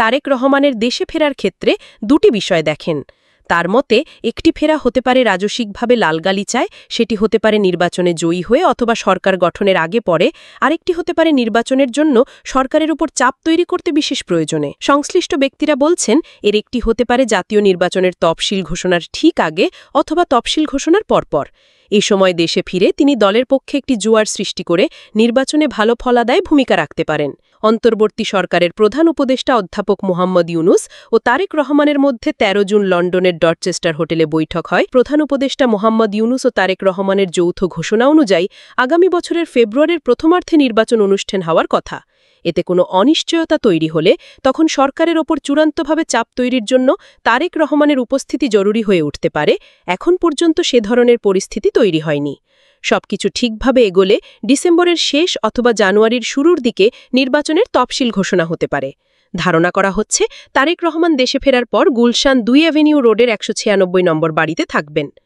তারেক রহমানের দেশে ফেরার ক্ষেত্রে দুটি বিষয় দেখেন। তার মতে একটি ফেরা হতে পারে রাজসিকভাবে লালগালিচায়, সেটি হতে পারে নির্বাচনে জয়ী হয়ে অথবা সরকার গঠনের আগে পরে, আরেকটি হতে পারে নির্বাচনের জন্য সরকারের উপর চাপ তৈরি করতে বিশেষ প্রয়োজনে। সংশ্লিষ্ট ব্যক্তিরা বলছেন এর একটি হতে পারে জাতীয় নির্বাচনের তফসিল ঘোষণার ঠিক আগে অথবা তফসিল ঘোষণার পরপর। এ সময় দেশে ফিরে তিনি দলের পক্ষে একটি জোয়ার সৃষ্টি করে নির্বাচনে ভালো ফলাদায় ভূমিকা রাখতে পারেন। অন্তর্বর্তী সরকারের প্রধান উপদেষ্টা অধ্যাপক মোহাম্মদ ইউনুস ও তারেক রহমানের মধ্যে ১৩ জুন লন্ডনের ডরচেস্টার হোটেলে বৈঠক হয়। প্রধান উপদেষ্টা মোহাম্মদ ইউনুস ও তারেক রহমানের যৌথ ঘোষণা অনুযায়ী আগামী বছরের ফেব্রুয়ারির প্রথমার্ধে নির্বাচন অনুষ্ঠান হওয়ার কথা। এতে কোনো অনিশ্চয়তা তৈরি হলে তখন সরকারের ওপর চূড়ান্তভাবে চাপ তৈরির জন্য তারেক রহমানের উপস্থিতি জরুরি হয়ে উঠতে পারে। এখন পর্যন্ত সে ধরনের পরিস্থিতি তৈরি হয়নি। সবকিছু ঠিকভাবে এগোলে ডিসেম্বরের শেষ অথবা জানুয়ারির শুরুর দিকে নির্বাচনের তফসিল ঘোষণা হতে পারে। ধারণা করা হচ্ছে তারেক রহমান দেশে ফেরার পর গুলশান ২ অ্যাভিনিউ রোডের ১৯৬ নম্বর বাড়িতে থাকবেন।